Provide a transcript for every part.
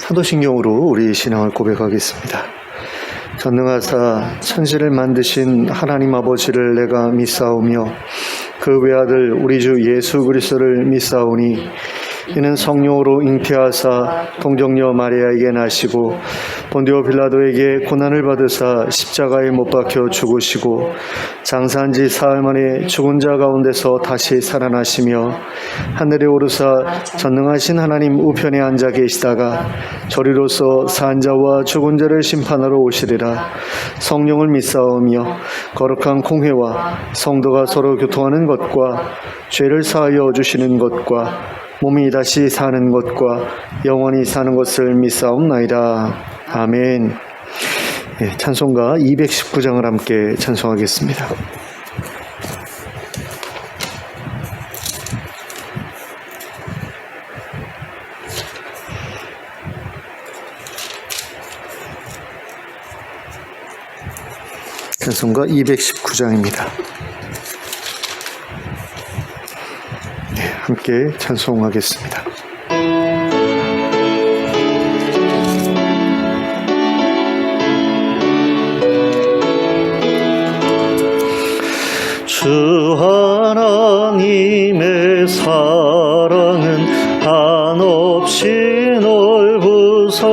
사도신경으로 우리 신앙을 고백하겠습니다. 전능하사 천지를 만드신 하나님 아버지를 내가 믿사오며 그 외아들 우리 주 예수 그리스도를 믿사오니 이는 성령으로 잉태하사 동정녀 마리아에게 나시고 본디오 빌라도에게 고난을 받으사 십자가에 못 박혀 죽으시고 장사한 지 사흘 만에 죽은 자 가운데서 다시 살아나시며 하늘에 오르사 전능하신 하나님 우편에 앉아 계시다가 저리로서 산 자와 죽은 자를 심판하러 오시리라. 성령을 믿사오며 거룩한 공회와 성도가 서로 교통하는 것과 죄를 사하여 주시는 것과 몸이 다시 사는 것과 영원히 사는 것을 믿사옵나이다. 아멘. 찬송가 219장을 함께 찬송하겠습니다. 찬송가 219장입니다. 함께 찬송하겠습니다. 주 하나님의 사랑은 한없이 넓으서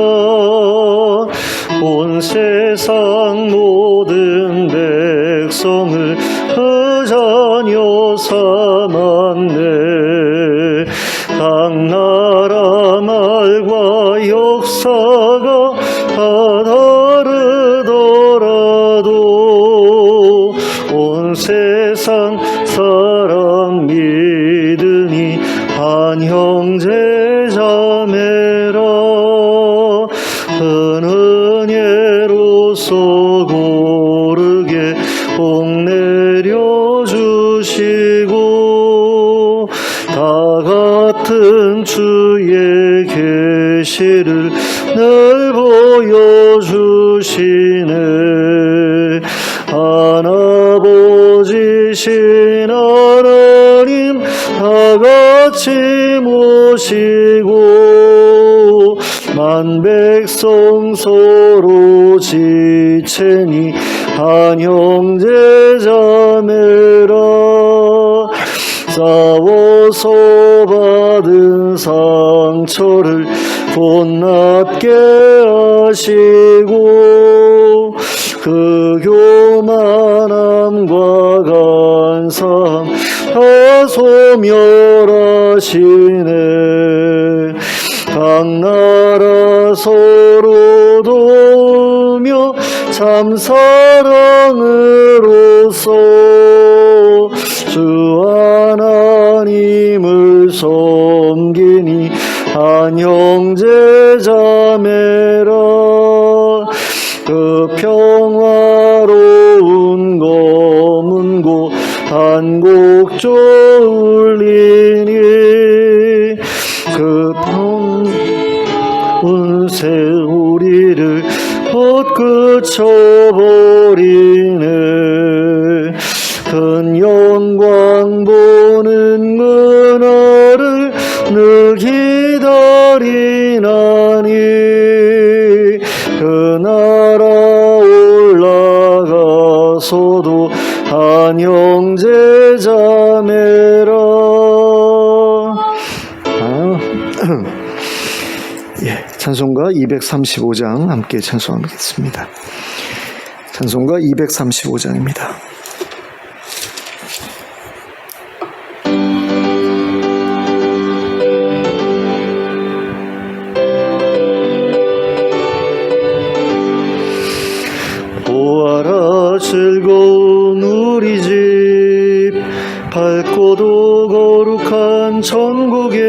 온 세상 모든 백성을 그 자녀 삼았네. 각 나라 말과 역사가 다 다르더라도 온 세상 사람 믿으니 한 형제 자매라. 큰 은혜로서 고르게 복 내려주시고 다 같은 주의 계시를 늘 보여주시네. 하나보지신 하나님 다같이 모시고 만 백성 서로 지체니 한 형제 자매라. 싸워서 받은 상처를 곧낫게 하시고 그 교만함과 간사함 다 소멸하시네. 각 나라 서로 도우며 참 사랑으로서 주 하나님을 섬기니 한 형제 자매라. 그 평화로운 검은고 한 곡 졸리니 그 온 세우리를 곧 그쳐버리네. 큰 영광 보는 그날을 늘 기다리나니 그 나라 올라가서도 한 형제 자매라. 찬송가 235장 함께 찬송하겠습니다. 찬송가 235장입니다. 보아라 즐거운 우리 집 밝고도 거룩한 천국에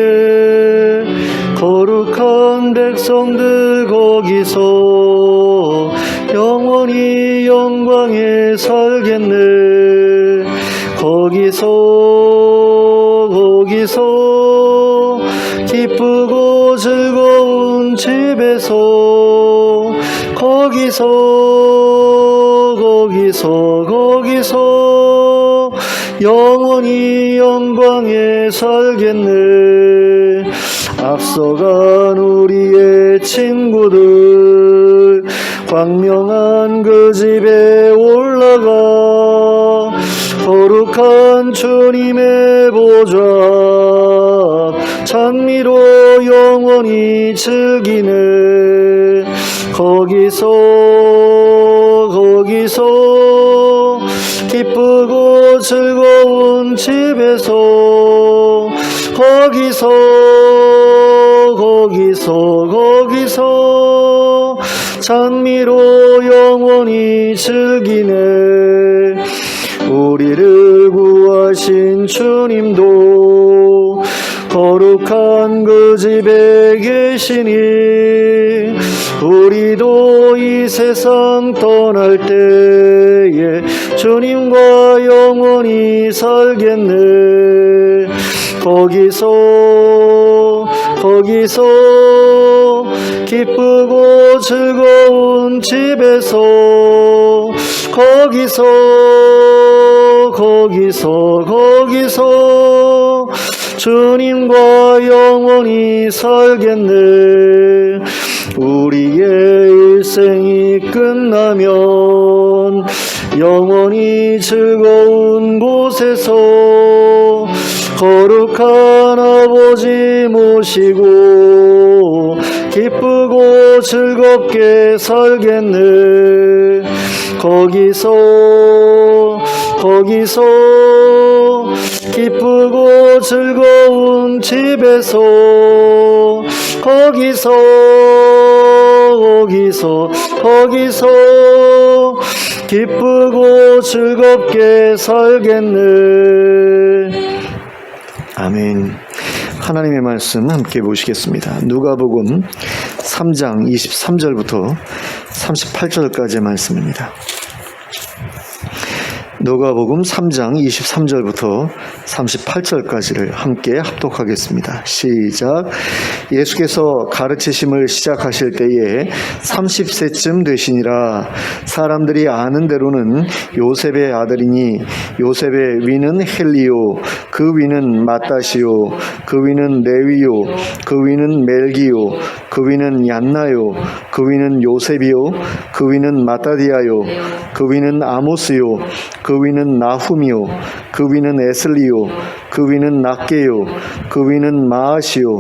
거룩한 백성들 거기서 영원히 영광에 살겠네. 거기서 기쁘고 즐거운 집에서 거기서 영원히 영광에 살겠네. 앞서간 우리의 친구들 광명한 그 집에 올라가 거룩한 주님의 보좌 찬미로 영원히 즐기네. 거기서 기쁘고 즐거운 집에서 거기서 찬미로 영원히 즐기네. 우리를 구하신 주님도 거룩한 그 집에 계시니 우리도 이 세상 떠날 때에 주님과 영원히 살겠네. 거기서 기쁘고 즐거운 집에서 거기서 주님과 영원히 살겠네. 우리의 일생이 끝나면 영원히 즐거운 곳에서 거룩한 아버지 모시고 기쁘고 즐겁게 살겠네. 거기서 기쁘고 즐거운 집에서 거기서 기쁘고 즐겁게 살겠네. 아멘. 하나님의 말씀 함께 보시겠습니다. 누가복음 3장 23절부터 38절까지의 말씀입니다. 누가복음 3장 23절부터 38절까지를 함께 합독하겠습니다. 시작. 예수께서 가르치심을 시작하실 때에 30세쯤 되시니라. 사람들이 아는 대로는 요셉의 아들이니 요셉의 위는 헬리요, 그 위는 마따시요, 그 위는 레위요, 그 위는 멜기요, 그 위는 얀나요, 그 위는 요셉이요, 그 위는 마따디아요, 그 위는 아모스요, 그 위는 나훔이요, 그 위는 에슬리요, 그 위는 낫게요, 그 위는 마아시요,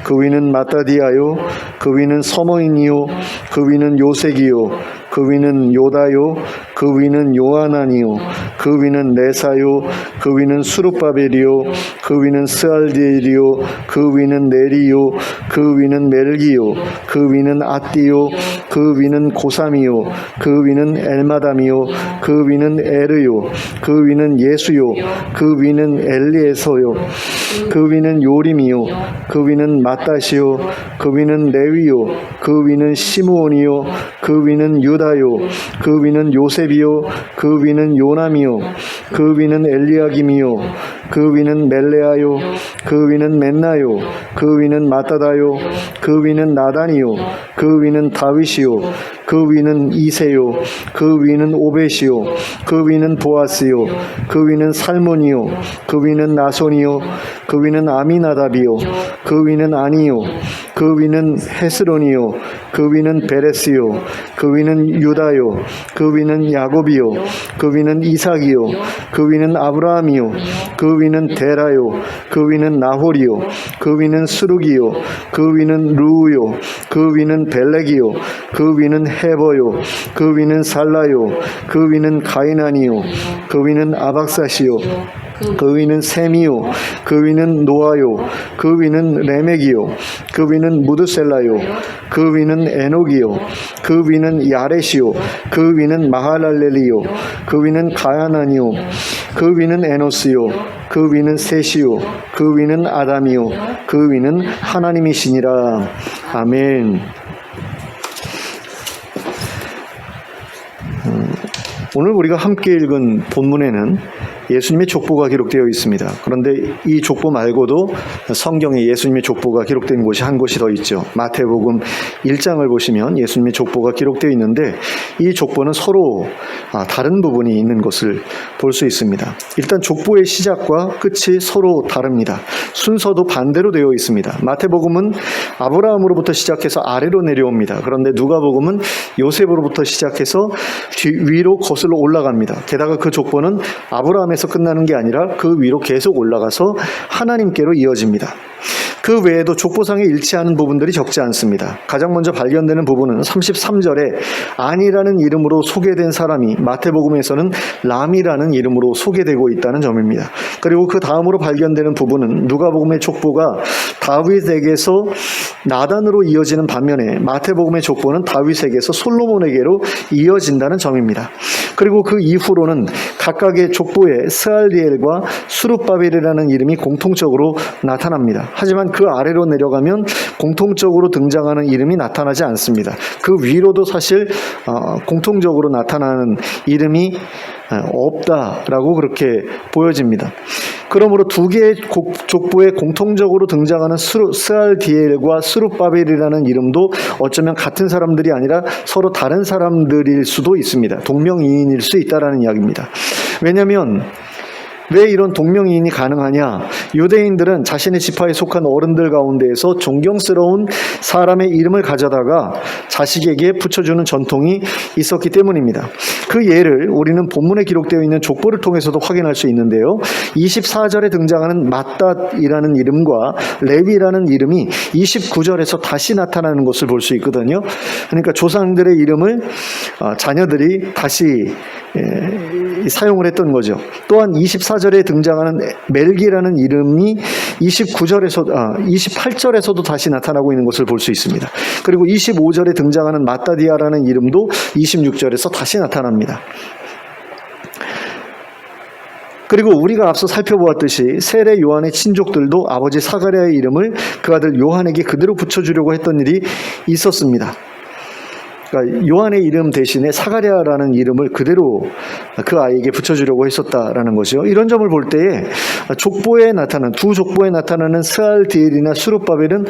그 위는 마따디아요, 그 위는 서머인이요, 그 위는 요색이요, 그 위는 요다요, 그 위는 요하나니요, 그 위는 레사요, 그 위는 수룹바벨이요, 그 위는 스알디엘이요, 그 위는 네리요, 그 위는 멜기요, 그 위는 아띠요, 그 위는 고삼이요, 그 위는 엘마담이요, 그 위는 에르요, 그 위는 예수요, 그 위는 엘리에서요, 그 위는 요림이요, 그 위는 마따시요, 그 위는 레위요, 그 위는 시므온이요, 그 위는 유다요, 그 위는 요셉이요, 그 위는 요남이요, 그 위는 엘리야김이요, 그 위는 멜레아요, 그 위는 맨나요, 그 위는 마따다요, 그 위는 나단이요, 그 위는 다윗이요, 그 위는 이세요, 그 위는 오벳이요, 그 위는 보아스요, 그 위는 살몬이요, 그 위는 나손이요, 그 위는 아미나답이요, 그 위는 아니요, 그 위는 헤스론이요, 그 위는 베레스요, 그 위는 유다요, 그 위는 야곱이요, 그 위는 이삭이요, 그 위는 아브라함이요, 그 위는 데라요, 그 위는 나홀이요, 그 위는 스룩이요, 그 위는 루우요, 그 위는 벨렉이요, 그 위는 헤버요, 그 위는 살라요, 그 위는 가이나니요, 그 위는 아박사시요, 그 위는 셈이요, 그 위는 노아요, 그 위는 레멕이요, 그 위는 무드셀라요, 그 위는 에녹이요, 그 위는 야렛이요, 그 위는 마하랄렐리요, 그 위는 가야나니요, 그 위는 에노스요, 그 위는 셋이요, 그 위는 아담이요, 그 위는 하나님이시니라. 아멘. 오늘 우리가 함께 읽은 본문에는 예수님의 족보가 기록되어 있습니다. 그런데 이 족보 말고도 성경에 예수님의 족보가 기록된 곳이 한 곳이 더 있죠. 마태복음 1장을 보시면 예수님의 족보가 기록되어 있는데 이 족보는 서로 다른 부분이 있는 것을 볼 수 있습니다. 일단 족보의 시작과 끝이 서로 다릅니다. 순서도 반대로 되어 있습니다. 마태복음은 아브라함으로부터 시작해서 아래로 내려옵니다. 그런데 누가복음은 요셉으로부터 시작해서 위로 거슬러 올라갑니다. 게다가 그 족보는 아브라함에서 끝나는 게 아니라 그 위로 계속 올라가서 하나님께로 이어집니다. 그 외에도 족보상에 일치하는 부분들이 적지 않습니다. 가장 먼저 발견되는 부분은 33절에 안이라는 이름으로 소개된 사람이 마태복음에서는 람이라는 이름으로 소개되고 있다는 점입니다. 그리고 그 다음으로 발견되는 부분은 누가복음의 족보가 다윗에게서 나단으로 이어지는 반면에 마태복음의 족보는 다윗에게서 솔로몬에게로 이어진다는 점입니다. 그리고 그 이후로는 각각의 족보에 스알디엘과 수룹바벨이라는 이름이 공통적으로 나타납니다. 하지만 그 아래로 내려가면 공통적으로 등장하는 이름이 나타나지 않습니다. 그 위로도 사실 공통적으로 나타나는 이름이 없다라고 그렇게 보여집니다. 그러므로 두 개의 족보에 공통적으로 등장하는 스알디엘과 수룹바벨이라는 이름도 어쩌면 같은 사람들이 아니라 서로 다른 사람들일 수도 있습니다. 동명이인일 수 있다라는 이야기입니다. 왜냐하면 왜 이런 동명이인이 가능하냐? 유대인들은 자신의 지파에 속한 어른들 가운데에서 존경스러운 사람의 이름을 가져다가 자식에게 붙여주는 전통이 있었기 때문입니다. 그 예를 우리는 본문에 기록되어 있는 족보를 통해서도 확인할 수 있는데요. 24절에 등장하는 맏닷이라는 이름과 레위라는 이름이 29절에서 다시 나타나는 것을 볼 수 있거든요. 그러니까 조상들의 이름을 자녀들이 다시 사용을 했던 거죠. 또한 24절에 등장하는 멜기라는 이름이 28절에서도 다시 나타나고 있는 것을 볼 수 있습니다. 그리고 25절에 등장하는 마따디아라는 이름도 26절에서 다시 나타납니다. 그리고 우리가 앞서 살펴보았듯이 세례 요한의 친족들도 아버지 사가랴의 이름을 그 아들 요한에게 그대로 붙여주려고 했던 일이 있었습니다. 그러니까 요한의 이름 대신에 사가랴라는 이름을 그대로 그 아이에게 붙여주려고 했었다라는 것이요. 이런 점을 볼 때에 두 족보에 나타나는 스알디엘이나 수룹바벨은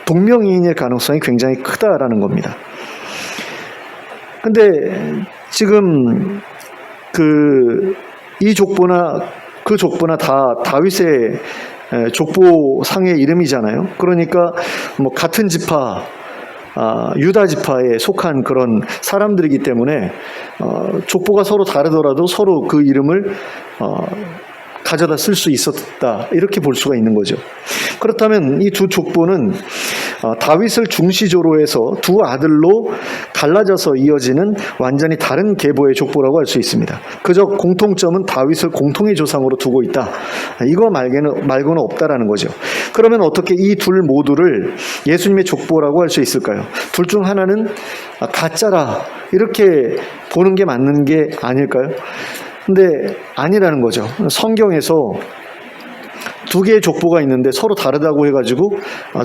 동명이인일 가능성이 굉장히 크다라는 겁니다. 근데 지금 이 족보나 그 족보나 다 다윗의 족보상의 이름이잖아요. 그러니까 같은 지파, 유다 지파에 속한 그런 사람들이기 때문에 족보가 서로 다르더라도 서로 그 이름을 가져다 쓸 수 있었다, 이렇게 볼 수가 있는 거죠. 그렇다면 이 두 족보는 다윗을 중시조로 해서 두 아들로 갈라져서 이어지는 완전히 다른 계보의 족보라고 할 수 있습니다. 그저 공통점은 다윗을 공통의 조상으로 두고 있다, 이거 말고는 없다라는 거죠. 그러면 어떻게 이 둘 모두를 예수님의 족보라고 할 수 있을까요? 둘 중 하나는 가짜라, 이렇게 보는 게 맞는 게 아닐까요? 근데 아니라는 거죠. 성경에서 두 개의 족보가 있는데 서로 다르다고 해가지고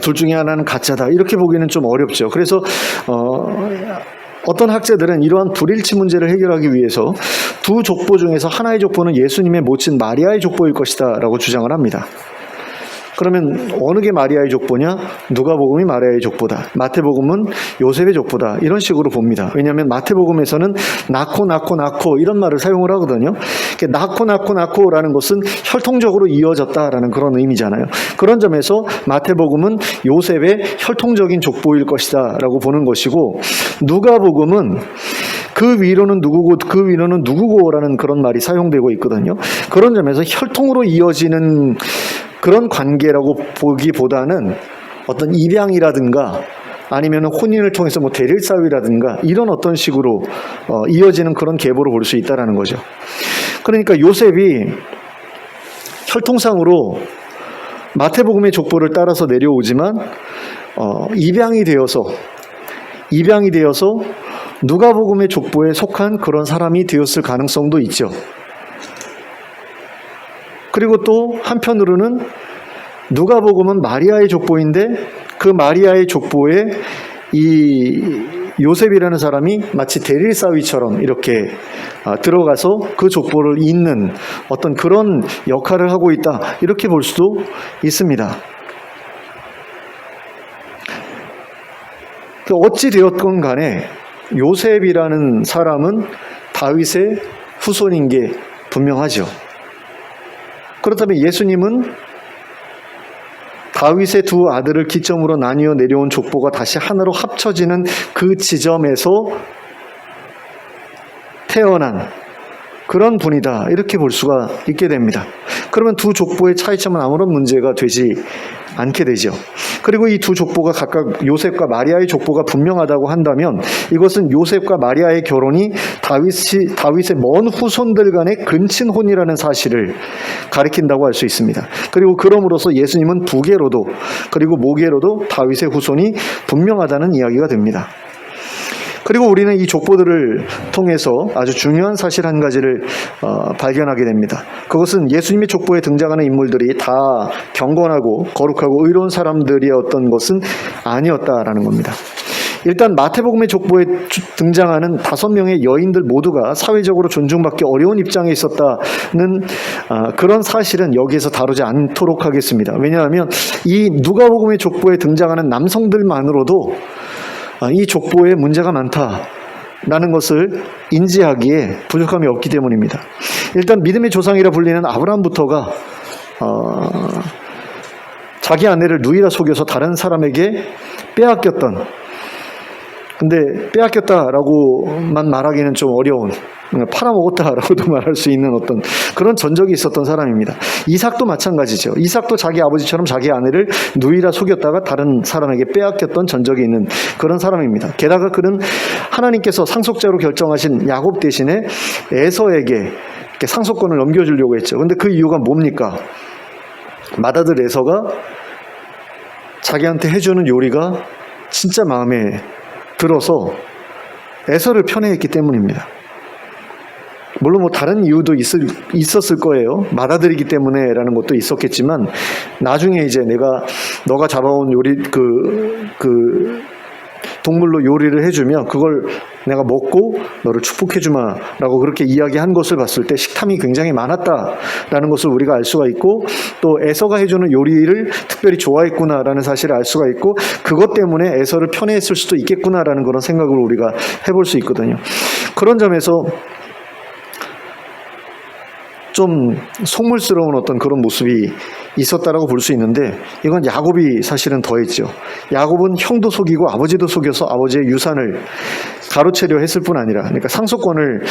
둘 중에 하나는 가짜다, 이렇게 보기는 좀 어렵죠. 그래서 어떤 학자들은 이러한 불일치 문제를 해결하기 위해서 두 족보 중에서 하나의 족보는 예수님의 모친 마리아의 족보일 것이다 라고 주장을 합니다. 그러면 어느 게 마리아의 족보냐? 누가복음이 마리아의 족보다, 마태복음은 요셉의 족보다, 이런 식으로 봅니다. 왜냐하면 마태복음에서는 낳고 이런 말을 사용을 하거든요. 낳고라는 것은 혈통적으로 이어졌다라는 그런 의미잖아요. 그런 점에서 마태복음은 요셉의 혈통적인 족보일 것이다 라고 보는 것이고, 누가복음은 그 위로는 누구고라는 그런 말이 사용되고 있거든요. 그런 점에서 혈통으로 이어지는 그런 관계라고 보기보다는 어떤 입양이라든가 아니면 혼인을 통해서 대릴사위라든가 이런 어떤 식으로 이어지는 그런 계보로 볼 수 있다라는 거죠. 그러니까 요셉이 혈통상으로 마태복음의 족보를 따라서 내려오지만 입양이 되어서 누가복음의 족보에 속한 그런 사람이 되었을 가능성도 있죠. 그리고 또 한편으로는 누가복음은 마리아의 족보인데 그 마리아의 족보에 이 요셉이라는 사람이 마치 대릴사위처럼 이렇게 들어가서 그 족보를 잇는 어떤 그런 역할을 하고 있다, 이렇게 볼 수도 있습니다. 어찌 되었건 간에 요셉이라는 사람은 다윗의 후손인 게 분명하죠. 그렇다면 예수님은 다윗의 두 아들을 기점으로 나뉘어 내려온 족보가 다시 하나로 합쳐지는 그 지점에서 태어난 그런 분이다, 이렇게 볼 수가 있게 됩니다. 그러면 두 족보의 차이점은 아무런 문제가 되지 않게 되죠. 그리고 이 두 족보가 각각 요셉과 마리아의 족보가 분명하다고 한다면 이것은 요셉과 마리아의 결혼이 다윗의 먼 후손들 간의 근친혼이라는 사실을 가리킨다고 할 수 있습니다. 그리고 그럼으로써 예수님은 부계로도 그리고 모계로도 다윗의 후손이 분명하다는 이야기가 됩니다. 그리고 우리는 이 족보들을 통해서 아주 중요한 사실 한 가지를 발견하게 됩니다. 그것은 예수님의 족보에 등장하는 인물들이 다 경건하고 거룩하고 의로운 사람들이었던 것은 아니었다라는 겁니다. 일단 마태복음의 족보에 등장하는 5명의 여인들 모두가 사회적으로 존중받기 어려운 입장에 있었다는 그런 사실은 여기에서 다루지 않도록 하겠습니다. 왜냐하면 이 누가복음의 족보에 등장하는 남성들만으로도 이 족보에 문제가 많다라는 것을 인지하기에 부족함이 없기 때문입니다. 일단 믿음의 조상이라 불리는 아브라함부터가 자기 아내를 누이라 속여서 다른 사람에게 빼앗겼던, 근데 빼앗겼다라고만 말하기는 좀 어려운, 팔아먹었다라고도 말할 수 있는 어떤 그런 전적이 있었던 사람입니다. 이삭도 마찬가지죠. 이삭도 자기 아버지처럼 자기 아내를 누이라 속였다가 다른 사람에게 빼앗겼던 전적이 있는 그런 사람입니다. 게다가 그는 하나님께서 상속자로 결정하신 야곱 대신에 에서에게 이렇게 상속권을 넘겨주려고 했죠. 근데 그 이유가 뭡니까? 맏아들 에서가 자기한테 해주는 요리가 진짜 마음에 들어서 에서를 편애했기 때문입니다. 물론 뭐 다른 이유도 있었을 거예요. 맏아들이기 때문에라는 것도 있었겠지만 나중에 이제 너가 잡아온 요리 그 동물로 요리를 해주면 그걸 내가 먹고 너를 축복해주마라고 그렇게 이야기한 것을 봤을 때 식탐이 굉장히 많았다라는 것을 우리가 알 수가 있고, 또 에서가 해주는 요리를 특별히 좋아했구나라는 사실을 알 수가 있고, 그것 때문에 에서를 편애했을 수도 있겠구나라는 그런 생각을 우리가 해볼 수 있거든요. 그런 점에서 좀 속물스러운 어떤 그런 모습이 있었다라고 볼 수 있는데, 이건 야곱이 사실은 더했죠. 야곱은 형도 속이고 아버지도 속여서 아버지의 유산을 가로채려 했을 뿐 아니라, 그러니까 상속권을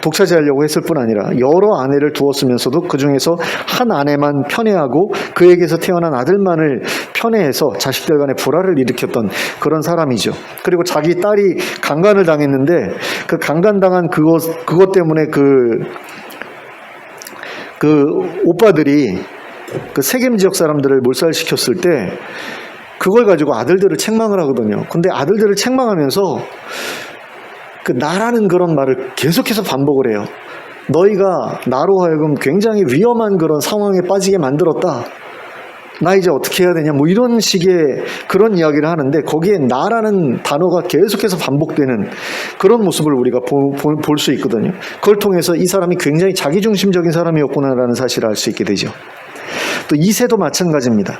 독차지하려고 했을 뿐 아니라 여러 아내를 두었으면서도 그 중에서 한 아내만 편애하고 그에게서 태어난 아들만을 편애해서 자식들 간의 불화를 일으켰던 그런 사람이죠. 그리고 자기 딸이 강간을 당했는데 그 강간당한 그것 때문에 그 오빠들이 그 세겜 지역 사람들을 몰살시켰을 때 그걸 가지고 아들들을 책망을 하거든요. 근데 아들들을 책망하면서 그 나라는 그런 말을 계속해서 반복을 해요. 너희가 나로 하여금 굉장히 위험한 그런 상황에 빠지게 만들었다. 나 이제 어떻게 해야 되냐, 뭐 이런 식의 그런 이야기를 하는데 거기에 나라는 단어가 계속해서 반복되는 그런 모습을 우리가 볼 수 있거든요. 그걸 통해서 이 사람이 굉장히 자기중심적인 사람이었구나라는 사실을 알 수 있게 되죠. 또 이새도 마찬가지입니다.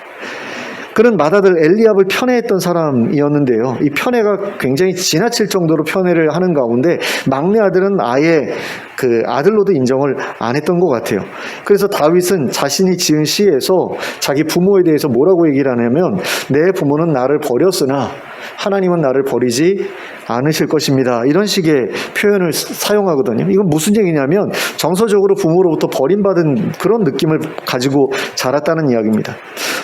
그는 맏아들 엘리압을 편애했던 사람이었는데요. 이 편애가 굉장히 지나칠 정도로 편애를 하는 가운데 막내 아들은 아예 그 아들로도 인정을 안 했던 것 같아요. 그래서 다윗은 자신이 지은 시에서 자기 부모에 대해서 뭐라고 얘기를 하냐면, 내 부모는 나를 버렸으나 하나님은 나를 버리지 않으실 것입니다. 이런 식의 표현을 사용하거든요. 이건 무슨 얘기냐면 정서적으로 부모로부터 버림받은 그런 느낌을 가지고 자랐다는 이야기입니다.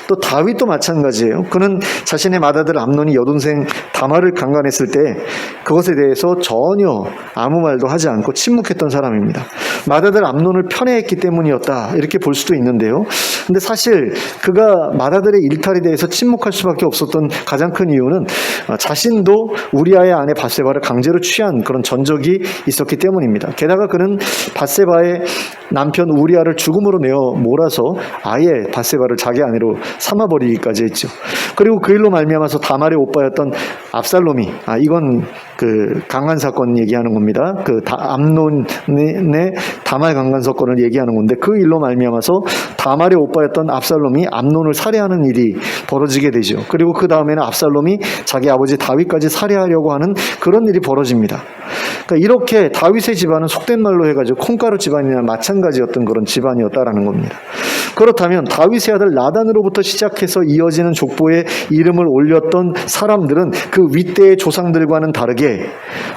또 다윗도 마찬가지예요. 그는 자신의 맏아들 암논이 여동생 다말을 강간했을 때 그것에 대해서 전혀 아무 말도 하지 않고 침묵했던 사람입니다. 맏아들 암논을 편애했기 때문이었다, 이렇게 볼 수도 있는데요. 근데 사실 그가 맏아들의 일탈에 대해서 침묵할 수밖에 없었던 가장 큰 이유는 자신도 우리아의 아내 밧세바를 강제로 취한 그런 전적이 있었기 때문입니다. 게다가 그는 밧세바의 남편 우리아를 죽음으로 내어 몰아서 아예 밧세바를 자기 아내로 삼아버리기까지 했죠. 그리고 그 일로 말미암아서 다말의 오빠였던 압살롬이, 이건 그 강간 사건 얘기하는 겁니다. 그 암논의 다말 강간 사건을 얘기하는 건데, 그 일로 말미암아서 다말의 오빠였던 압살롬이 암논을 살해하는 일이 벌어지게 되죠. 그리고 그 다음에는 압살롬이 자기 아버지 다윗까지 살해하려고 하는 그런 일이 벌어집니다. 그러니까 이렇게 다윗의 집안은 속된 말로 해가지고 콩가루 집안이나 마찬가지였던 그런 집안이었다라는 겁니다. 그렇다면 다윗의 아들 나단으로부터 시작해서 이어지는 족보에 이름을 올렸던 사람들은 그 윗대의 조상들과는 다르게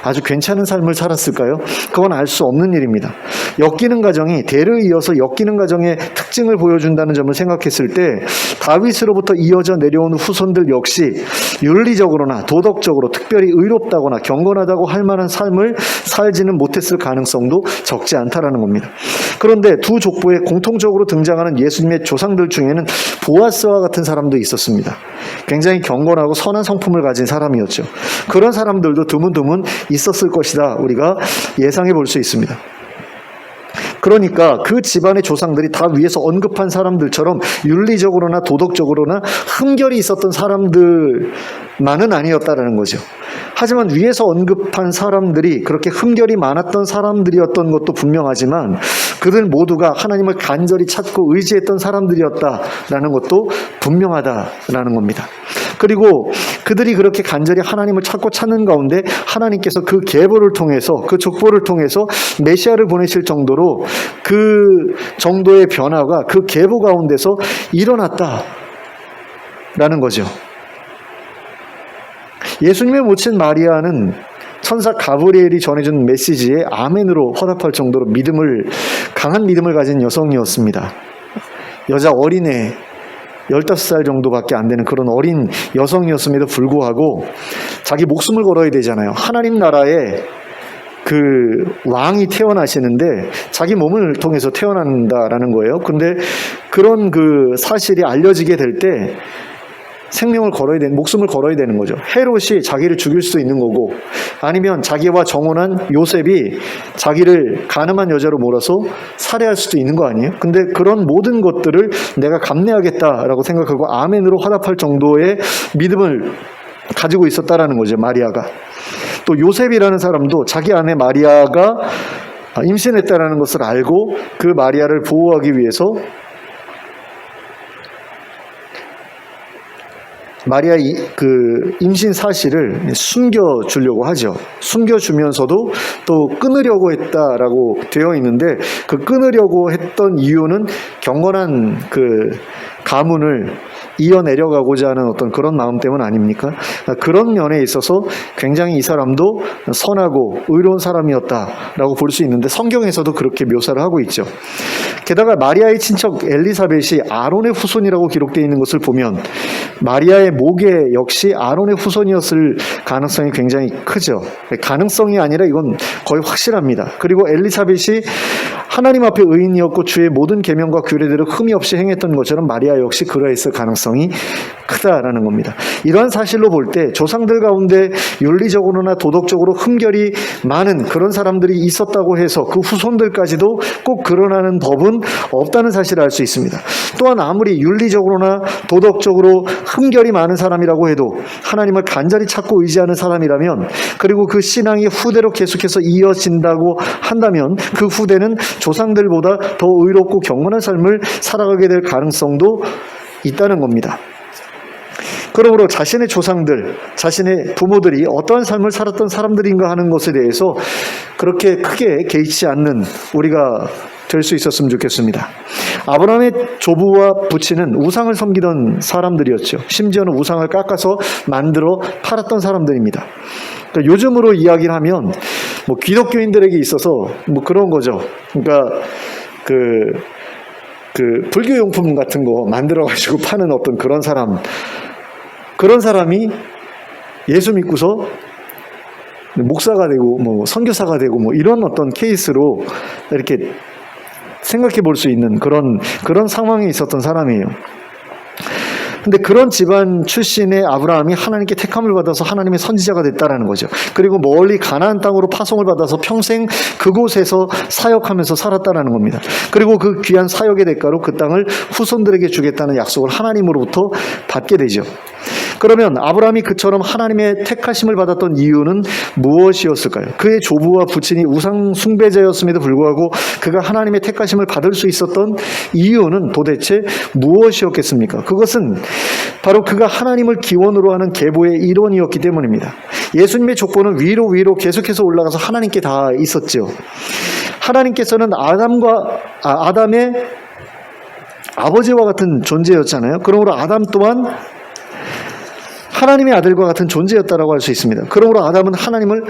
아주 괜찮은 삶을 살았을까요? 그건 알 수 없는 일입니다. 엮이는 가정이 대를 이어서 엮이는 가정의 특징을 보여준다는 점을 생각했을 때 다윗으로부터 이어져 내려온 후손들 역시 윤리적으로나 도덕적으로 특별히 의롭다거나 경건하다고 할 만한 삶을 살지는 못했을 가능성도 적지 않다라는 겁니다. 그런데 두 족보에 공통적으로 등장하는 예수님의 조상들 중에는 보아스와 같은 사람도 있었습니다. 굉장히 경건하고 선한 성품을 가진 사람이었죠. 그런 사람들도 드문드문 있었을 것이다, 우리가 예상해 볼 수 있습니다. 그러니까 그 집안의 조상들이 다 위에서 언급한 사람들처럼 윤리적으로나 도덕적으로나 흠결이 있었던 사람들만은 아니었다라는 거죠. 하지만 위에서 언급한 사람들이 그렇게 흠결이 많았던 사람들이었던 것도 분명하지만 그들 모두가 하나님을 간절히 찾고 의지했던 사람들이었다라는 것도 분명하다라는 겁니다. 그리고 그들이 그렇게 간절히 하나님을 찾고 찾는 가운데 하나님께서 그 계보를 통해서, 그 족보를 통해서 메시아를 보내실 정도로 그 정도의 변화가 그 계보 가운데서 일어났다라는 거죠. 예수님의 모친 마리아는 천사 가브리엘이 전해준 메시지에 아멘으로 화답할 정도로 강한 믿음을 가진 여성이었습니다. 여자 어린애 15살 정도밖에 안 되는 그런 어린 여성이었음에도 불구하고 자기 목숨을 걸어야 되잖아요. 하나님 나라에 그 왕이 태어나시는데 자기 몸을 통해서 태어난다라는 거예요. 근데 그런 그 사실이 알려지게 될 때 목숨을 걸어야 되는 거죠. 헤롯이 자기를 죽일 수도 있는 거고, 아니면 자기와 정혼한 요셉이 자기를 가늠한 여자로 몰아서 살해할 수도 있는 거 아니에요? 근데 그런 모든 것들을 내가 감내하겠다라고 생각하고 아멘으로 화답할 정도의 믿음을 가지고 있었다라는 거죠, 마리아가. 또 요셉이라는 사람도 자기 아내 마리아가 임신했다라는 것을 알고 그 마리아를 보호하기 위해서 마리아의 그 임신 사실을 숨겨주려고 하죠. 숨겨주면서도 또 끊으려고 했다라고 되어 있는데, 그 끊으려고 했던 이유는 경건한 그 가문을 이어내려가고자 하는 어떤 그런 마음 때문 아닙니까? 그런 면에 있어서 굉장히 이 사람도 선하고 의로운 사람이었다라고 볼 수 있는데 성경에서도 그렇게 묘사를 하고 있죠. 게다가 마리아의 친척 엘리사벳이 아론의 후손이라고 기록되어 있는 것을 보면 마리아의 모계 역시 아론의 후손이었을 가능성이 굉장히 크죠. 가능성이 아니라 이건 거의 확실합니다. 그리고 엘리사벳이 하나님 앞에 의인이었고 주의 모든 계명과 규례대로 흠이 없이 행했던 것처럼 마리아 역시 그러했을 가능성이 크다라는 겁니다. 이러한 사실로 볼 때 조상들 가운데 윤리적으로나 도덕적으로 흠결이 많은 그런 사람들이 있었다고 해서 그 후손들까지도 꼭 그러나는 법은 없다는 사실을 알 수 있습니다. 또한 아무리 윤리적으로나 도덕적으로 흠결이 많은 사람이라고 해도 하나님을 간절히 찾고 의지하는 사람이라면, 그리고 그 신앙이 후대로 계속해서 이어진다고 한다면 그 후대는 조상들보다 더 의롭고 경건한 삶을 살아가게 될 가능성도 있다는 겁니다. 그러므로 자신의 조상들, 자신의 부모들이 어떠한 삶을 살았던 사람들인가 하는 것에 대해서 그렇게 크게 개의치 않는 우리가 될 수 있었으면 좋겠습니다. 아브라함의 조부와 부친은 우상을 섬기던 사람들이었죠. 심지어는 우상을 깎아서 만들어 팔았던 사람들입니다. 그러니까 요즘으로 이야기를 하면 뭐 기독교인들에게 있어서 뭐 그런 거죠. 그러니까 그 불교용품 같은 거 만들어가지고 파는 어떤 그런 사람이 예수 믿고서 목사가 되고 뭐 선교사가 되고 뭐 이런 어떤 케이스로 이렇게 생각해 볼 수 있는 그런 상황에 있었던 사람이에요. 근데 그런 집안 출신의 아브라함이 하나님께 택함을 받아서 하나님의 선지자가 됐다라는 거죠. 그리고 멀리 가나안 땅으로 파송을 받아서 평생 그곳에서 사역하면서 살았다라는 겁니다. 그리고 그 귀한 사역의 대가로 그 땅을 후손들에게 주겠다는 약속을 하나님으로부터 받게 되죠. 그러면 아브라함이 그처럼 하나님의 택하심을 받았던 이유는 무엇이었을까요? 그의 조부와 부친이 우상 숭배자였음에도 불구하고 그가 하나님의 택하심을 받을 수 있었던 이유는 도대체 무엇이었겠습니까? 그것은 바로 그가 하나님을 기원으로 하는 계보의 일원이었기 때문입니다. 예수님의 족보는 위로 계속해서 올라가서 하나님께 다 있었죠. 하나님께서는 아담의 아버지와 같은 존재였잖아요. 그러므로 아담 또한 하나님의 아들과 같은 존재였다라고 할 수 있습니다. 그러므로 아담은 하나님을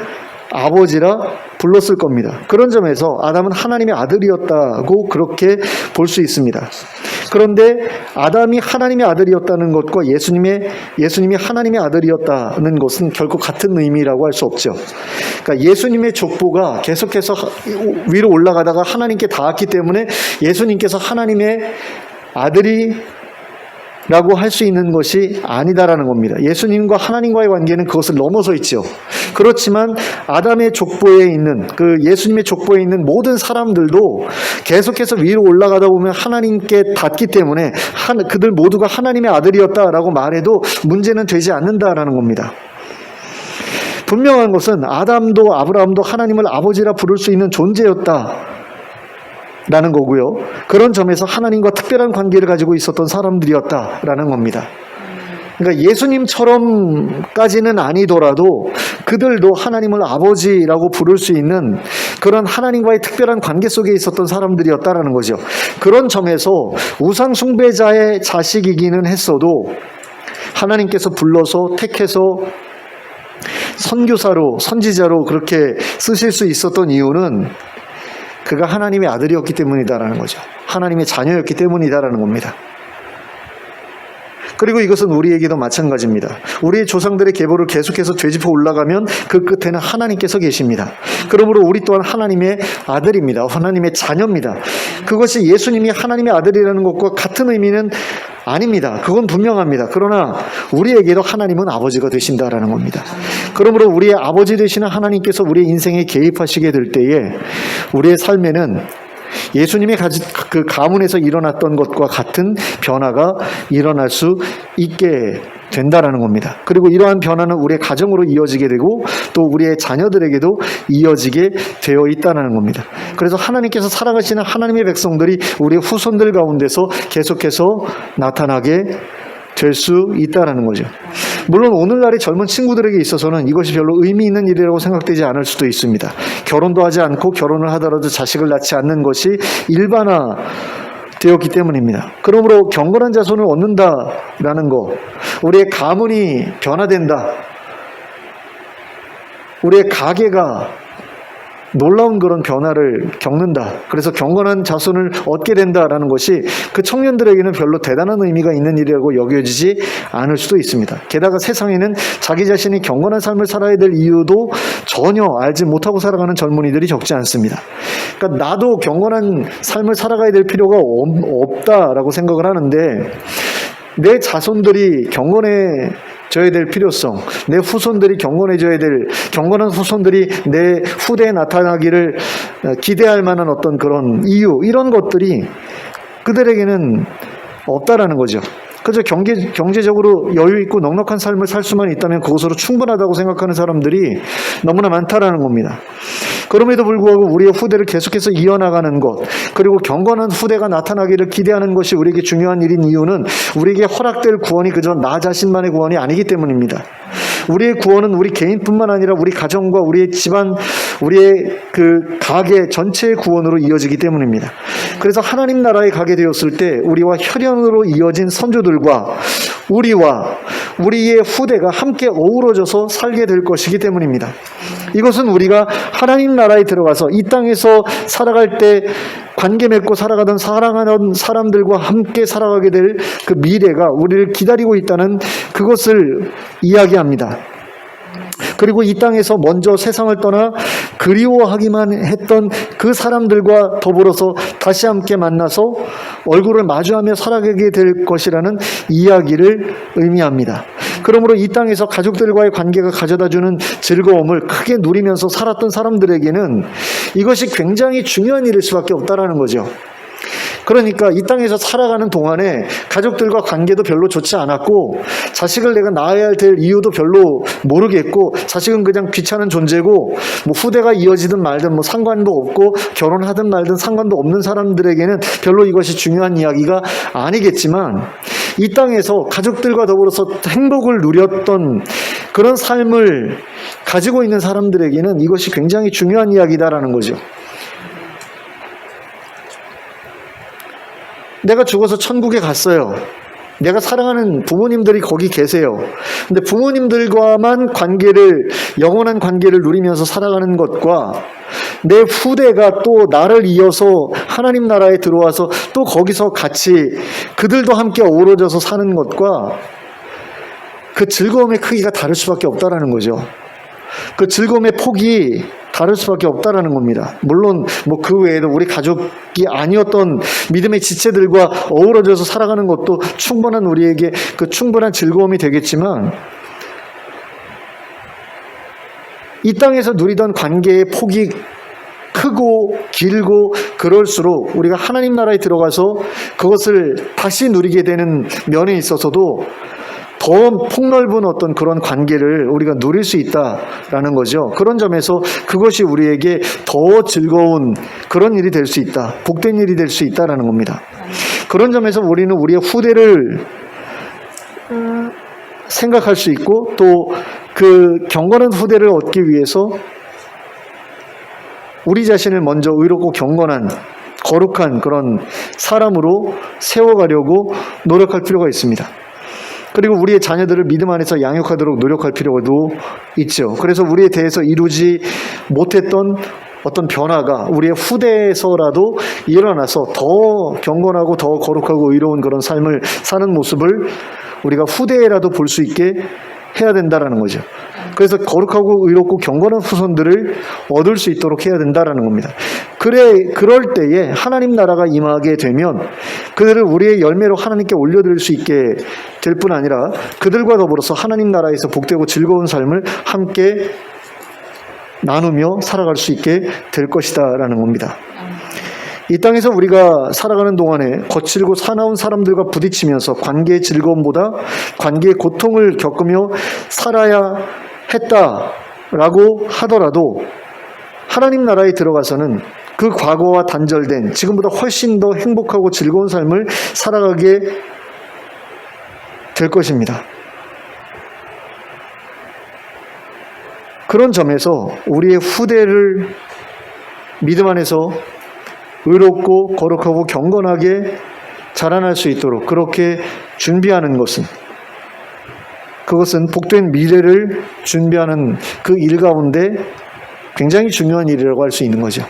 아버지라 불렀을 겁니다. 그런 점에서 아담은 하나님의 아들이었다고 그렇게 볼 수 있습니다. 그런데 아담이 하나님의 아들이었다는 것과 예수님이 하나님의 아들이었다는 것은 결코 같은 의미라고 할 수 없죠. 그러니까 예수님의 족보가 계속해서 위로 올라가다가 하나님께 닿았기 때문에 예수님께서 하나님의 아들이 라고 할 수 있는 것이 아니다라는 겁니다. 예수님과 하나님과의 관계는 그것을 넘어서 있죠. 그렇지만 아담의 족보에 있는 예수님의 족보에 있는 모든 사람들도 계속해서 위로 올라가다 보면 하나님께 닿기 때문에 그들 모두가 하나님의 아들이었다라고 말해도 문제는 되지 않는다라는 겁니다. 분명한 것은 아담도 아브라함도 하나님을 아버지라 부를 수 있는 존재였다 라는 거고요. 그런 점에서 하나님과 특별한 관계를 가지고 있었던 사람들이었다라는 겁니다. 그러니까 예수님처럼까지는 아니더라도 그들도 하나님을 아버지라고 부를 수 있는 그런 하나님과의 특별한 관계 속에 있었던 사람들이었다라는 거죠. 그런 점에서 우상 숭배자의 자식이기는 했어도 하나님께서 불러서 택해서 선교사로 선지자로 그렇게 쓰실 수 있었던 이유는 그가 하나님의 아들이었기 때문이다라는 거죠. 하나님의 자녀였기 때문이다라는 겁니다. 그리고 이것은 우리에게도 마찬가지입니다. 우리의 조상들의 계보를 계속해서 되짚어 올라가면 그 끝에는 하나님께서 계십니다. 그러므로 우리 또한 하나님의 아들입니다. 하나님의 자녀입니다. 그것이 예수님이 하나님의 아들이라는 것과 같은 의미는 아닙니다. 그건 분명합니다. 그러나 우리에게도 하나님은 아버지가 되신다라는 겁니다. 그러므로 우리의 아버지 되시는 하나님께서 우리의 인생에 개입하시게 될 때에 우리의 삶에는 예수님의 그 가문에서 일어났던 것과 같은 변화가 일어날 수 있게 된다라는 겁니다. 그리고 이러한 변화는 우리의 가정으로 이어지게 되고 또 우리의 자녀들에게도 이어지게 되어 있다는 겁니다. 그래서 하나님께서 살아가시는 하나님의 백성들이 우리의 후손들 가운데서 계속해서 나타나게 될 수 있다는 거죠. 물론 오늘날의 젊은 친구들에게 있어서는 이것이 별로 의미 있는 일이라고 생각되지 않을 수도 있습니다. 결혼도 하지 않고 결혼을 하더라도 자식을 낳지 않는 것이 일반화되었기 때문입니다. 그러므로 경건한 자손을 얻는다라는 것, 우리의 가문이 변화된다, 우리의 가계가 놀라운 그런 변화를 겪는다. 그래서 경건한 자손을 얻게 된다라는 것이 그 청년들에게는 별로 대단한 의미가 있는 일이라고 여겨지지 않을 수도 있습니다. 게다가 세상에는 자기 자신이 경건한 삶을 살아야 될 이유도 전혀 알지 못하고 살아가는 젊은이들이 적지 않습니다. 그러니까 나도 경건한 삶을 살아가야 될 필요가 없다라고 생각을 하는데 내 자손들이 경건해져야 될 필요성, 내 후손들이 경건한 후손들이 내 후대에 나타나기를 기대할 만한 어떤 그런 이유, 이런 것들이 그들에게는 없다라는 거죠. 그저 경제적으로 여유 있고 넉넉한 삶을 살 수만 있다면 그것으로 충분하다고 생각하는 사람들이 너무나 많다라는 겁니다. 그럼에도 불구하고 우리의 후대를 계속해서 이어나가는 것, 그리고 경건한 후대가 나타나기를 기대하는 것이 우리에게 중요한 일인 이유는 우리에게 허락될 구원이 그저 나 자신만의 구원이 아니기 때문입니다. 우리의 구원은 우리 개인뿐만 아니라 우리 가정과 우리의 집안, 우리의 그 가게 전체의 구원으로 이어지기 때문입니다. 그래서 하나님 나라에 가게 되었을 때 우리와 혈연으로 이어진 선조들과 우리와 우리의 후대가 함께 어우러져서 살게 될 것이기 때문입니다. 이것은 우리가 하나님 나라에 들어가서 이 땅에서 살아갈 때 관계 맺고 살아가던 사랑하는 사람들과 함께 살아가게 될 그 미래가 우리를 기다리고 있다는 그것을 이야기합니다. 그리고 이 땅에서 먼저 세상을 떠나 그리워하기만 했던 그 사람들과 더불어서 다시 함께 만나서 얼굴을 마주하며 살아가게 될 것이라는 이야기를 의미합니다. 그러므로 이 땅에서 가족들과의 관계가 가져다주는 즐거움을 크게 누리면서 살았던 사람들에게는 이것이 굉장히 중요한 일일 수밖에 없다라는 거죠. 그러니까 이 땅에서 살아가는 동안에 가족들과 관계도 별로 좋지 않았고, 자식을 내가 낳아야 될 이유도 별로 모르겠고, 자식은 그냥 귀찮은 존재고, 뭐 후대가 이어지든 말든 뭐 상관도 없고, 결혼하든 말든 상관도 없는 사람들에게는 별로 이것이 중요한 이야기가 아니겠지만, 이 땅에서 가족들과 더불어서 행복을 누렸던 그런 삶을 가지고 있는 사람들에게는 이것이 굉장히 중요한 이야기다라는 거죠. 내가 죽어서 천국에 갔어요. 내가 사랑하는 부모님들이 거기 계세요. 근데 부모님들과만 영원한 관계를 누리면서 살아가는 것과 내 후대가 또 나를 이어서 하나님 나라에 들어와서 또 거기서 같이 그들도 함께 어우러져서 사는 것과 그 즐거움의 크기가 다를 수밖에 없다라는 거죠. 그 즐거움의 폭이 다를 수밖에 없다라는 겁니다. 물론 뭐 그 외에도 우리 가족이 아니었던 믿음의 지체들과 어우러져서 살아가는 것도 충분한 우리에게 그 충분한 즐거움이 되겠지만, 이 땅에서 누리던 관계의 폭이 크고 길고 그럴수록 우리가 하나님 나라에 들어가서 그것을 다시 누리게 되는 면에 있어서도 더 폭넓은 어떤 그런 관계를 우리가 누릴 수 있다라는 거죠. 그런 점에서 그것이 우리에게 더 즐거운 그런 일이 될 수 있다, 복된 일이 될 수 있다라는 겁니다. 그런 점에서 우리는 우리의 후대를 생각할 수 있고, 또 그 경건한 후대를 얻기 위해서 우리 자신을 먼저 의롭고 경건한 거룩한 그런 사람으로 세워가려고 노력할 필요가 있습니다. 그리고 우리의 자녀들을 믿음 안에서 양육하도록 노력할 필요도 있죠. 그래서 우리에 대해서 이루지 못했던 어떤 변화가 우리의 후대에서라도 일어나서 더 경건하고 더 거룩하고 의로운 그런 삶을 사는 모습을 우리가 후대에라도 볼 수 있게 해야 된다라는 거죠. 그래서 거룩하고 의롭고 경건한 후손들을 얻을 수 있도록 해야 된다라는 겁니다. 그럴 때에 하나님 나라가 임하게 되면 그들을 우리의 열매로 하나님께 올려드릴 수 있게 될 뿐 아니라 그들과 더불어서 하나님 나라에서 복되고 즐거운 삶을 함께 나누며 살아갈 수 있게 될 것이다라는 겁니다. 이 땅에서 우리가 살아가는 동안에 거칠고 사나운 사람들과 부딪히면서 관계의 즐거움보다 관계의 고통을 겪으며 살아야 했다라고 하더라도 하나님 나라에 들어가서는 그 과거와 단절된 지금보다 훨씬 더 행복하고 즐거운 삶을 살아가게 될 것입니다. 그런 점에서 우리의 후대를 믿음 안에서 의롭고 거룩하고 경건하게 자라날 수 있도록 그렇게 준비하는 그것은 복된 미래를 준비하는 그 일 가운데 굉장히 중요한 일이라고 할 수 있는 거죠.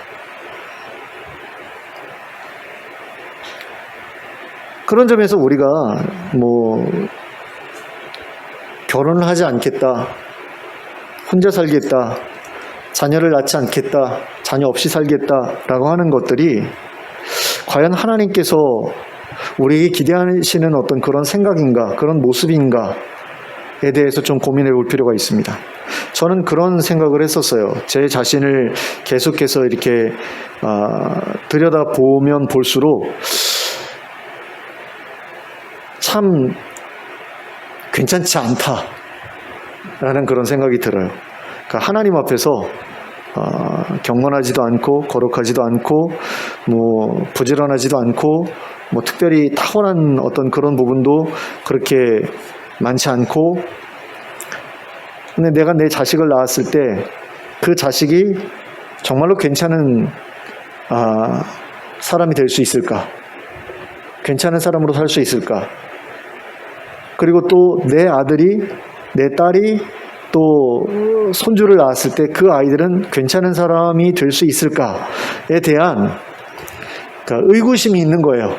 그런 점에서 우리가 결혼을 하지 않겠다, 혼자 살겠다, 자녀를 낳지 않겠다, 자녀 없이 살겠다라고 하는 것들이 과연 하나님께서 우리에게 기대하시는 어떤 그런 생각인가, 그런 모습인가에 대해서 좀 고민해 볼 필요가 있습니다. 저는 그런 생각을 했었어요. 제 자신을 계속해서 이렇게 들여다보면 볼수록 참 괜찮지 않다라는 그런 생각이 들어요. 그러니까 하나님 앞에서 경건하지도 않고 거룩하지도 않고 부지런하지도 않고 특별히 탁월한 어떤 그런 부분도 그렇게 많지 않고, 근데 내가 내 자식을 낳았을 때 그 자식이 정말로 괜찮은 사람이 될 수 있을까? 괜찮은 사람으로 살 수 있을까? 그리고 또 내 아들이, 내 딸이 또 손주를 낳았을 때 그 아이들은 괜찮은 사람이 될 수 있을까에 대한 의구심이 있는 거예요.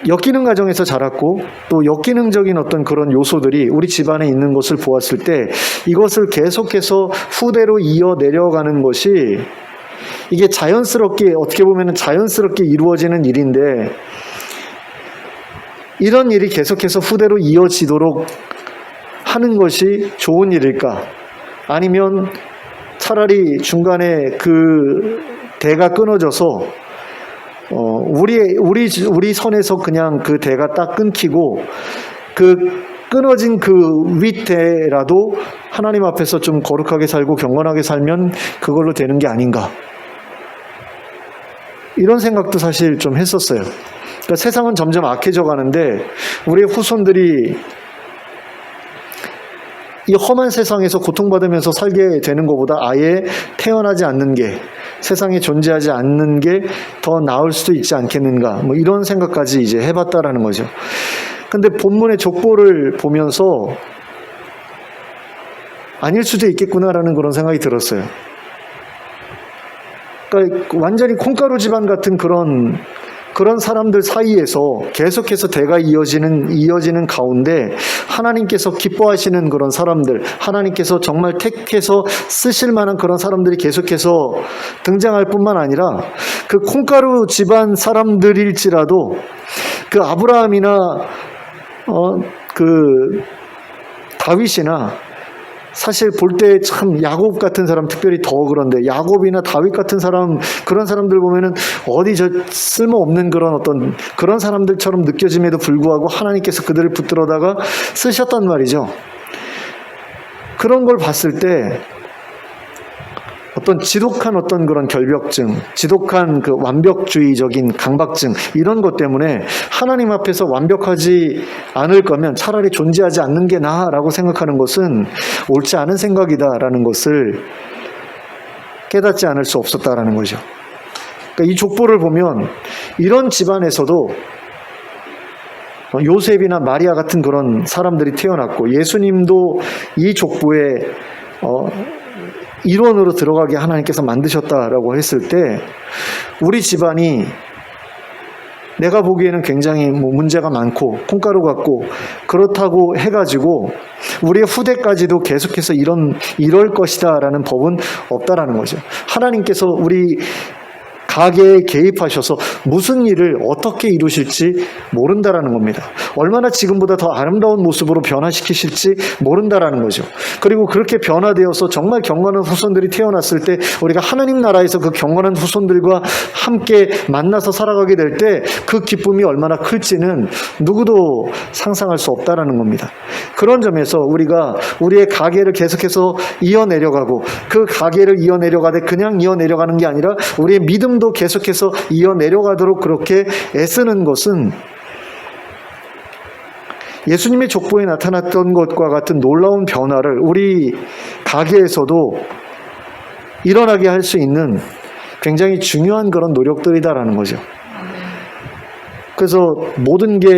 역기능 가정에서 자랐고 또 역기능적인 어떤 그런 요소들이 우리 집안에 있는 것을 보았을 때 이것을 계속해서 후대로 이어 내려가는 것이 이게 자연스럽게 어떻게 보면 자연스럽게 이루어지는 일인데 이런 일이 계속해서 후대로 이어지도록 하는 것이 좋은 일일까? 아니면 차라리 중간에 그 대가 끊어져서 우리 선에서 그냥 그 대가 딱 끊기고 그 끊어진 그 윗대라도 하나님 앞에서 좀 거룩하게 살고 경건하게 살면 그걸로 되는 게 아닌가? 이런 생각도 사실 좀 했었어요. 그러니까 세상은 점점 악해져 가는데 우리의 후손들이 이 험한 세상에서 고통받으면서 살게 되는 것보다 아예 태어나지 않는 게, 세상에 존재하지 않는 게 더 나을 수도 있지 않겠는가, 뭐 이런 생각까지 이제 해봤다라는 거죠. 근데 본문의 족보를 보면서 아닐 수도 있겠구나라는 그런 생각이 들었어요. 그러니까 완전히 콩가루 집안 같은 그런 사람들 사이에서 계속해서 대가 이어지는 가운데 하나님께서 기뻐하시는 그런 사람들, 하나님께서 정말 택해서 쓰실 만한 그런 사람들이 계속해서 등장할 뿐만 아니라 그 콩가루 집안 사람들일지라도 그 아브라함이나 그 다윗이나 사실 볼 때 참 야곱 같은 사람 특별히 더 그런데 야곱이나 다윗 같은 사람 그런 사람들 보면은 어디 저 쓸모없는 그런 어떤 그런 사람들처럼 느껴짐에도 불구하고 하나님께서 그들을 붙들어다가 쓰셨단 말이죠. 그런 걸 봤을 때 어떤 지독한 어떤 그런 결벽증, 지독한 그 완벽주의적인 강박증 이런 것 때문에 하나님 앞에서 완벽하지 않을 거면 차라리 존재하지 않는 게 나아라고 생각하는 것은 옳지 않은 생각이다라는 것을 깨닫지 않을 수 없었다라는 거죠. 그러니까 이 족보를 보면 이런 집안에서도 요셉이나 마리아 같은 그런 사람들이 태어났고 예수님도 이 족보에 일원으로 들어가게 하나님께서 만드셨다라고 했을 때 우리 집안이 내가 보기에는 굉장히 문제가 많고 콩가루 같고 그렇다고 해가지고 우리의 후대까지도 계속해서 이럴 것이다라는 법은 없다라는 거죠. 하나님께서 우리 가계에 개입하셔서 무슨 일을 어떻게 이루실지 모른다라는 겁니다. 얼마나 지금보다 더 아름다운 모습으로 변화시키실지 모른다라는 거죠. 그리고 그렇게 변화되어서 정말 경건한 후손들이 태어났을 때 우리가 하나님 나라에서 그 경건한 후손들과 함께 만나서 살아가게 될 때 그 기쁨이 얼마나 클지는 누구도 상상할 수 없다라는 겁니다. 그런 점에서 우리가 우리의 가계를 계속해서 이어내려가고 그 가계를 이어내려가되 그냥 이어내려가는 게 아니라 우리의 믿음도 계속해서 이어내려가도록 그렇게 애쓰는 것은 예수님의 족보에 나타났던 것과 같은 놀라운 변화를 우리 가게에서도 일어나게 할 수 있는 굉장히 중요한 그런 노력들이다라는 거죠. 그래서 모든 게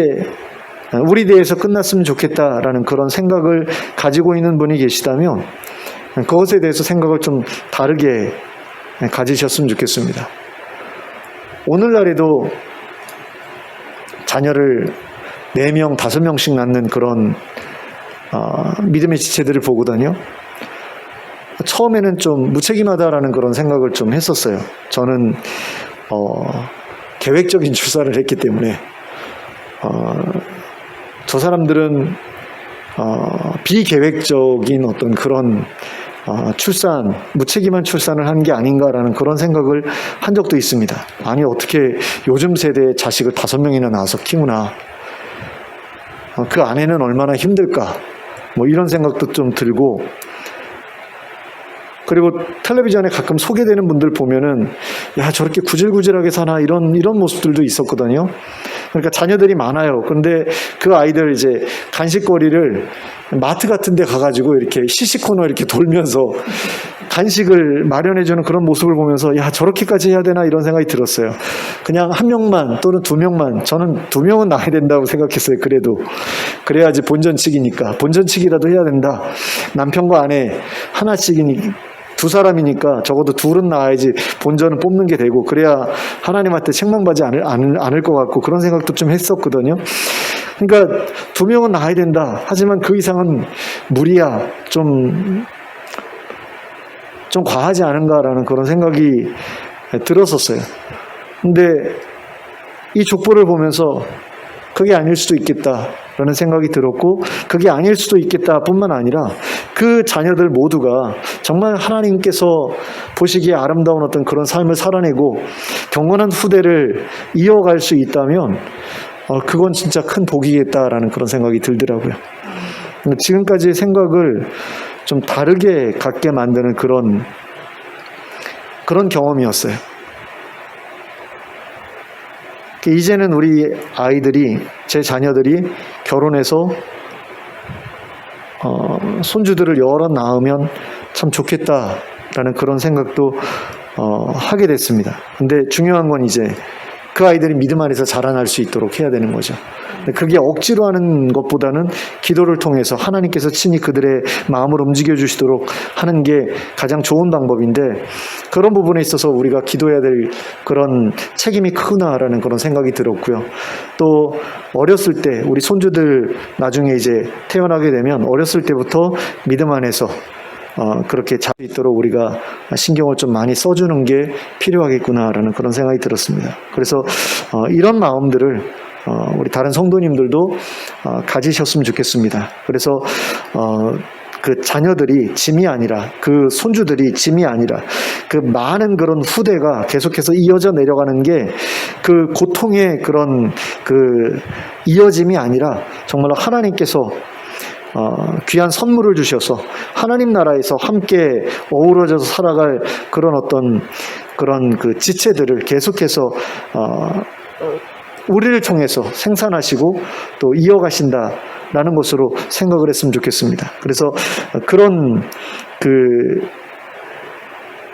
우리 대해서 끝났으면 좋겠다라는 그런 생각을 가지고 있는 분이 계시다면 그것에 대해서 생각을 좀 다르게 가지셨으면 좋겠습니다. 오늘날에도 자녀를 4명, 5명씩 낳는 그런 믿음의 지체들을 보거든요. 처음에는 좀 무책임하다라는 그런 생각을 좀 했었어요. 저는 계획적인 출산을 했기 때문에 저 사람들은 비계획적인 어떤 그런 출산, 무책임한 출산을 한 게 아닌가라는 그런 생각을 한 적도 있습니다. 아니 어떻게 요즘 세대에 자식을 5명이나 낳아서 키우나, 그 아내는 얼마나 힘들까, 뭐 이런 생각도 좀 들고, 그리고 텔레비전에 가끔 소개되는 분들 보면은 야 저렇게 구질구질하게 사나 이런 모습들도 있었거든요. 그러니까 자녀들이 많아요. 그런데 그 아이들 이제 간식거리를 마트 같은 데 가가지고 이렇게 시시코너 이렇게 돌면서 간식을 마련해주는 그런 모습을 보면서 야 저렇게까지 해야 되나 이런 생각이 들었어요. 그냥 1명만 또는 2명만, 저는 2명은 낳아야 된다고 생각했어요. 그래도 그래야지 본전치기니까 본전치기라도 해야 된다. 남편과 아내 하나씩이니 두 사람이니까 적어도 둘은 낳아야지 본전은 뽑는 게 되고 그래야 하나님한테 책망받지 않을 것 같고 그런 생각도 좀 했었거든요. 그러니까 두 명은 낳아야 된다. 하지만 그 이상은 무리야. 좀 과하지 않은가라는 그런 생각이 들었었어요. 근데 이 족보를 보면서 그게 아닐 수도 있겠다라는 생각이 들었고, 그게 아닐 수도 있겠다 뿐만 아니라 그 자녀들 모두가 정말 하나님께서 보시기에 아름다운 어떤 그런 삶을 살아내고 경건한 후대를 이어갈 수 있다면 그건 진짜 큰 복이겠다라는 그런 생각이 들더라고요. 지금까지의 생각을 좀 다르게 갖게 만드는 그런 경험이었어요. 이제는 우리 아이들이, 제 자녀들이 결혼해서 손주들을 여러 낳으면 참 좋겠다라는 그런 생각도 하게 됐습니다. 근데 중요한 건 이제 그 아이들이 믿음 안에서 자라날 수 있도록 해야 되는 거죠. 그게 억지로 하는 것보다는 기도를 통해서 하나님께서 친히 그들의 마음을 움직여 주시도록 하는 게 가장 좋은 방법인데, 그런 부분에 있어서 우리가 기도해야 될 그런 책임이 크구나라는 그런 생각이 들었고요. 또 어렸을 때 우리 손주들 나중에 이제 태어나게 되면 어렸을 때부터 믿음 안에서 그렇게 잘 있도록 우리가 신경을 좀 많이 써주는 게 필요하겠구나라는 그런 생각이 들었습니다. 그래서 이런 마음들을 우리 다른 성도님들도 가지셨으면 좋겠습니다. 그래서 그 자녀들이 짐이 아니라, 그 손주들이 짐이 아니라, 그 많은 그런 후대가 계속해서 이어져 내려가는 게 그 고통의 그런 그 이어짐이 아니라 정말로 하나님께서 귀한 선물을 주셔서 하나님 나라에서 함께 어우러져서 살아갈 그런 어떤 그런 그 지체들을 계속해서 우리를 통해서 생산하시고 또 이어가신다라는 것으로 생각을 했으면 좋겠습니다. 그래서 그런 그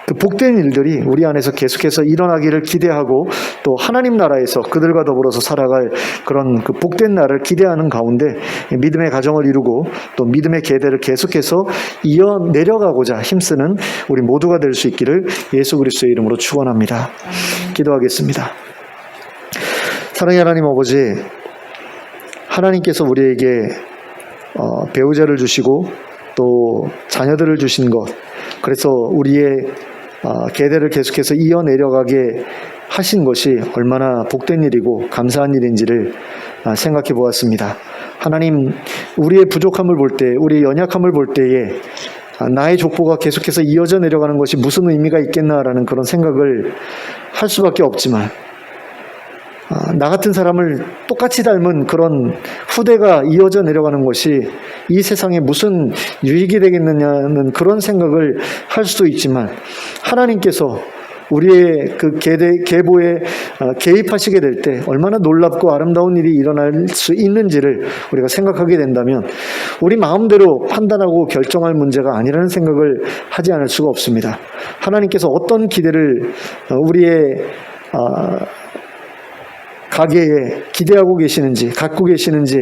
복된 일들이 우리 안에서 계속해서 일어나기를 기대하고, 또 하나님 나라에서 그들과 더불어서 살아갈 그런 그 복된 날을 기대하는 가운데 믿음의 가정을 이루고 또 믿음의 계대를 계속해서 이어 내려가고자 힘쓰는 우리 모두가 될 수 있기를 예수 그리스도의 이름으로 축원합니다. 기도하겠습니다. 사랑의 하나님 아버지, 하나님께서 우리에게 배우자를 주시고 또 자녀들을 주신 것, 그래서 우리의 계대를 계속해서 이어 내려가게 하신 것이 얼마나 복된 일이고 감사한 일인지를 생각해 보았습니다. 하나님, 우리의 부족함을 볼 때, 우리의 연약함을 볼 때에 나의 족보가 계속해서 이어져 내려가는 것이 무슨 의미가 있겠나라는 그런 생각을 할 수밖에 없지만, 나 같은 사람을 똑같이 닮은 그런 후대가 이어져 내려가는 것이 이 세상에 무슨 유익이 되겠느냐는 그런 생각을 할 수도 있지만, 하나님께서 우리의 그 계보에 개입하시게 될 때 얼마나 놀랍고 아름다운 일이 일어날 수 있는지를 우리가 생각하게 된다면 우리 마음대로 판단하고 결정할 문제가 아니라는 생각을 하지 않을 수가 없습니다. 하나님께서 어떤 기대를 우리의 가게에 기대하고 계시는지, 갖고 계시는지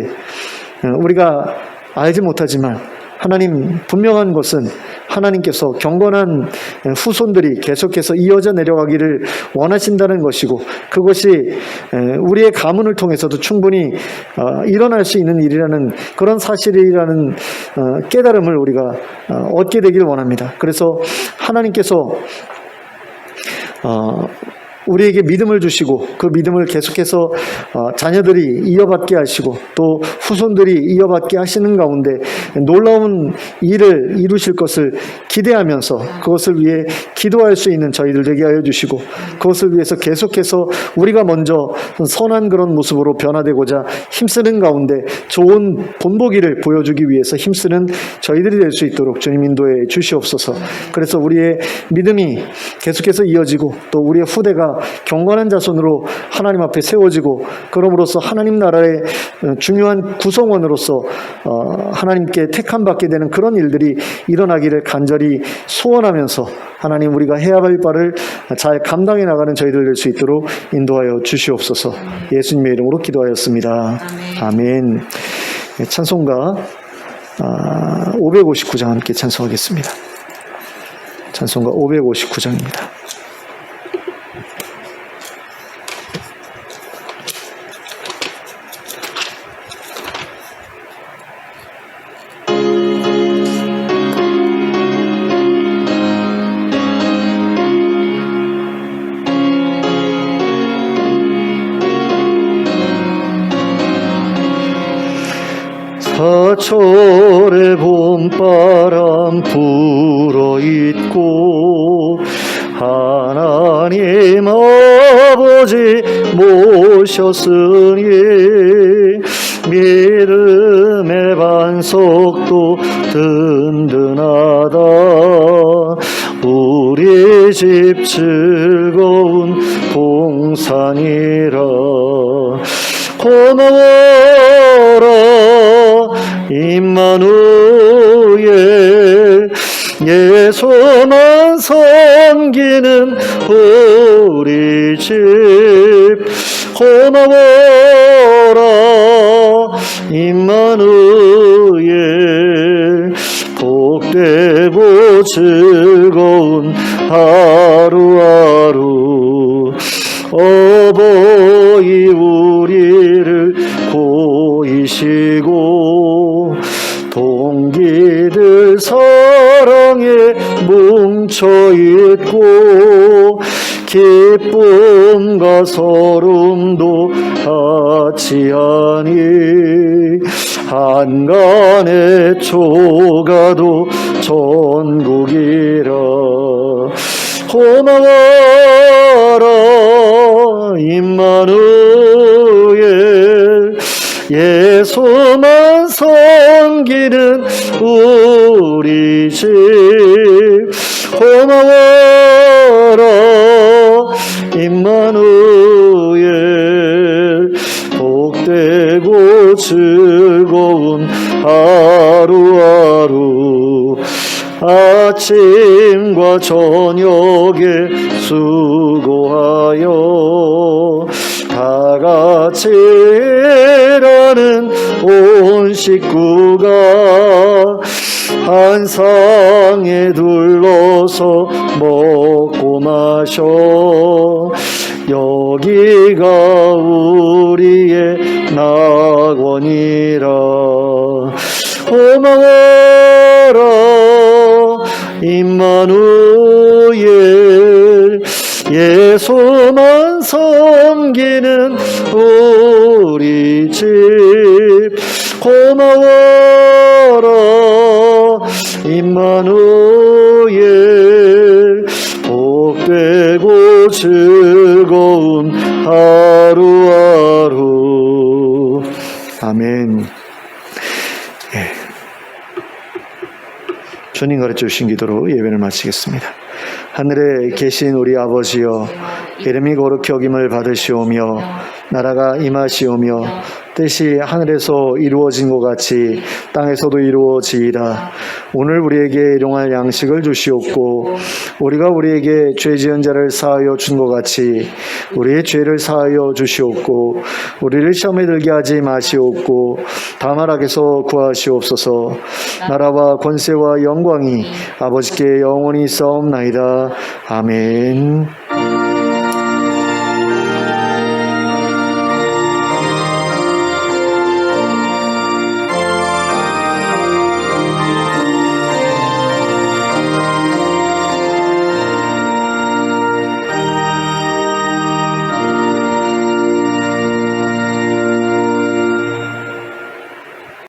우리가 알지 못하지만, 하나님, 분명한 것은 하나님께서 경건한 후손들이 계속해서 이어져 내려가기를 원하신다는 것이고, 그것이 우리의 가문을 통해서도 충분히 일어날 수 있는 일이라는 그런 사실이라는 깨달음을 우리가 얻게 되길 원합니다. 그래서 하나님께서 우리에게 믿음을 주시고 그 믿음을 계속해서 자녀들이 이어받게 하시고 또 후손들이 이어받게 하시는 가운데 놀라운 일을 이루실 것을 기대하면서 그것을 위해 기도할 수 있는 저희들 되게 하여 주시고, 그것을 위해서 계속해서 우리가 먼저 선한 그런 모습으로 변화되고자 힘쓰는 가운데 좋은 본보기를 보여주기 위해서 힘쓰는 저희들이 될 수 있도록 주님 인도해 주시옵소서. 그래서 우리의 믿음이 계속해서 이어지고 또 우리의 후대가 경건한 자손으로 하나님 앞에 세워지고, 그럼으로써 하나님 나라의 중요한 구성원으로서 하나님께 택함받게 되는 그런 일들이 일어나기를 간절히 소원하면서, 하나님, 우리가 해야 할 바를 잘 감당해 나가는 저희들 될 수 있도록 인도하여 주시옵소서. 예수님의 이름으로 기도하였습니다. 아멘. 찬송가 559장 함께 찬송하겠습니다. 찬송가 559장입니다. 사철의 봄바람 불어있고 하나님 아버지 모셨으니 믿음의 반석도 든든하다. 우리 집 즐거운 동산이라. 고마워라 임마누엘, 예수만 섬기는 우리 집. 고마워라 임마누엘, 복되고 즐거운 하루하루. 어버이 우리를 보이시고 동기들 사랑에 뭉쳐있고 기쁨과 서름도 같이 하니 한간의 초가도 전국이라. 고마워라 임마누엘, 예수만 섬기는 우리 집. 고마워라 임마누엘, 복되고 즐거운 하루하루. 아침과 저녁에 수고하여 다같이 일하는 온 식구가 한 상에 둘러서 먹고 마셔. 여기가 우리의 낙원이라. 고마워라 임마누엘, 예수만 섬기는 우리 집. 고마워라 임마누엘, 복되고 즐거운 하루하루. 아멘. 주님 가르쳐 주신 기도로 예배를 마치겠습니다. 하늘에 계신 우리 아버지여, 이름이 거룩히 여김을 받으시오며 나라가 임하시오며 뜻이 하늘에서 이루어진 것 같이 땅에서도 이루어지이다. 오늘 우리에게 일용할 양식을 주시옵고 우리가 우리에게 죄 지은 자를 사하여 준 것 같이 우리의 죄를 사하여 주시옵고 우리를 시험에 들게 하지 마시옵고 다만 악에서 구하시옵소서. 나라와 권세와 영광이 아버지께 영원히 있사옵나이다. 아멘.